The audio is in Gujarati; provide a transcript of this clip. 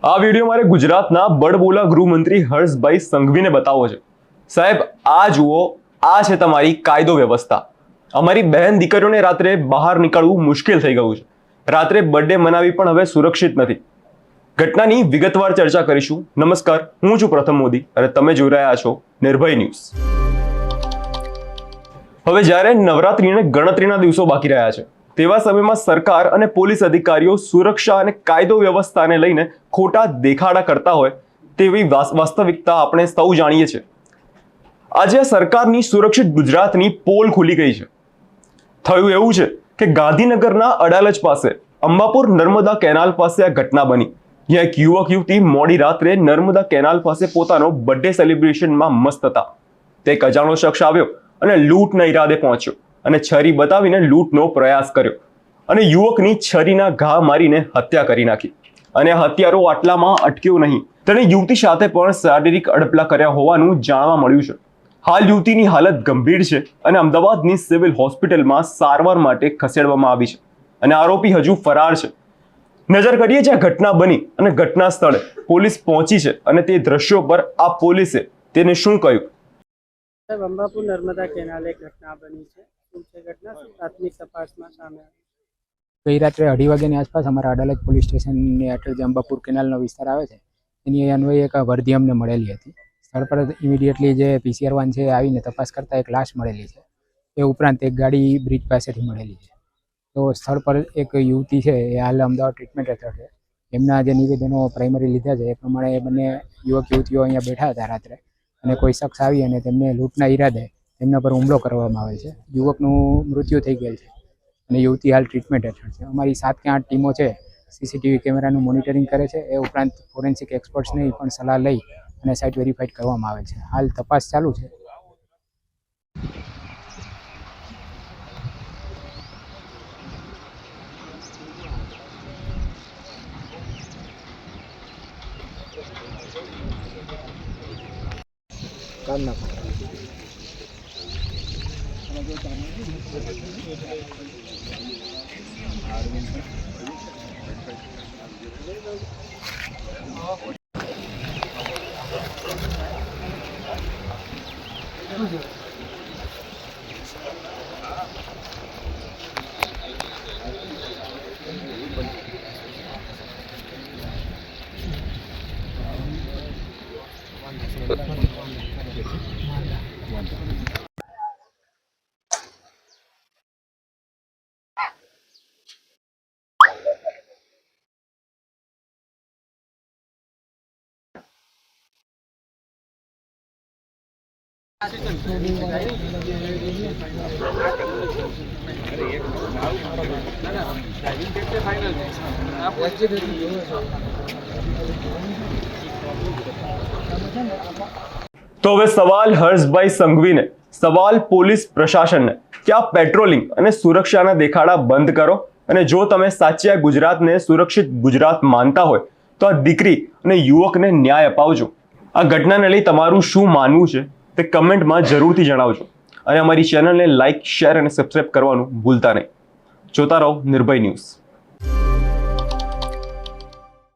આ વિડીયો મારે ગુજરાતના બડબોલા ગૃહમંત્રી હર્ષભાઈ સંઘવીને બતાવવો છે। સાહેબ, આ જુઓ, આ છે તમારી કાયદો વ્યવસ્થા। અમારી બહેન દીકરીઓને રાત્રે બહાર નીકળવું મુશ્કેલ થઈ ગયું છે। રાત્રે બર્થડે મનાવી પણ હવે સુરક્ષિત નથી। ઘટનાની વિગતવાર ચર્ચા કરીશું। નમસ્કાર, હું છું પ્રથમ મોદી અને તમે જોઈ રહ્યા છો નિર્ભય ન્યૂઝ। હવે જ્યારે નવરાત્રીને ગણતરીના દિવસો બાકી રહ્યા છે, તેવા સમયમાં સરકાર અને પોલીસ અધિકારીઓ સુરક્ષા અને કાયદો વ્યવસ્થાને લઈને ખોટા દેખાડા કરતા હોય તેવી વાસ્તવિકતા આપણે સૌ જાણીએ છીએ। આજે સરકારની સુરક્ષિત ગુજરાતની પોલ ખુલી ગઈ છે। થયું એવું છે કે ગાંધીનગરના અડાલજ પાસે અંબાપુર નર્મદા કેનાલ પાસે આ ઘટના બની। જ્યાં એક યુવક યુવતી મોડી રાત્રે નર્મદા કેનાલ પાસે પોતાનો બર્થડે સેલિબ્રેશનમાં મસ્ત હતા। તે એક અજાણ્યો શખ્સ આવ્યો અને લૂંટના ઈરાદે પહોંચ્યો અને છરી બતાવીને લૂંટનો પ્રયાસ કર્યો અને યુવકની છરીના ઘા મારીને હત્યા કરી નાખી। અને હત્યારો આટલામાં અટક્યો નહીં, તેણે યુવતી સાથે પણ શારીરિક અડપલા કર્યા હોવાનું જાણવા મળ્યું છે। હાલ યુવતીની હાલત ગંભીર છે અને અમદાવાદની સિવિલ હોસ્પિટલમાં સારવાર માટે ખસેડવામાં આવી છે અને આરોપી હજુ ફરાર છે। નજર કરીએ જ્યાં ઘટના બની અને ઘટના સ્થળે પોલીસ પહોંચી છે અને તે દ્રશ્યો પર આ પોલીસે તેને શું કહ્યું। અંબાપુર નર્મદા કેનાલે ઘટના બની છે। શું છે ઘટના? પ્રાથમિક તપાસમાં સામે ગઈ રાત્રે 2:30 વાગ્યાની આસપાસ અમારા અડાલજ પોલીસ સ્ટેશનની હેઠળ જે અંબાપુર કેનાલનો વિસ્તાર આવે છે એની અન્વયે એક વર્દી અમને મળેલી હતી। સ્થળ પર ઇમિડિયેટલી જે PCR વાન છે આવીને તપાસ કરતાં એક લાશ મળેલી છે। એ ઉપરાંત એક ગાડી બ્રિજ પાસેથી મળેલી છે। તો સ્થળ પર એક યુવતી છે એ હાલ અમદાવાદ ટ્રીટમેન્ટ હેઠળ છે। એમના જે નિવેદનો પ્રાઇમરી લીધા છે એ પ્રમાણે બંને યુવક યુવતીઓ અહીંયા બેઠા હતા રાત્રે અને કોઈ શખ્સ આવી અને તેમને લૂંટના ઈરાદે તેમના પર હુમલો કરવામાં આવે છે। યુવકનું મૃત્યુ થઈ ગયેલ છે અને યુવતી હાલ ટ્રીટમેન્ટ હેઠળ છે। અમારી 7 કે 8 ટીમો છે સીસીટીવી કેમેરાનું મોનિટરિંગ કરે છે। એ ઉપરાંત ફોરેન્સિક એક્સપર્ટ્સની પણ સલાહ લઈ અને સાઇટ વેરીફાઈડ કરવામાં આવે છે। હાલ તપાસ ચાલુ છે। તો હવે સવાલ હર્ષભાઈ સંઘવીને, સવાલ પોલીસ પ્રશાસનને કે આ પેટ્રોલિંગ અને સુરક્ષાના દેખાડા બંધ કરો અને જો તમે સાચે ગુજરાતને સુરક્ષિત ગુજરાત માનતા હોય તો આ દીકરી અને યુવકને ન્યાય અપાવજો। આ ઘટનાને લઈ તમારું શું માનવું છે તે કમેન્ટમાં જરૂરથી જણાવજો અને અમારી ચેનલને લાઇક, શેર અને સબસ્ક્રાઇબ કરવાનું ભૂલતા નહીં। જોતા રહો નિર્ભય ન્યૂઝ।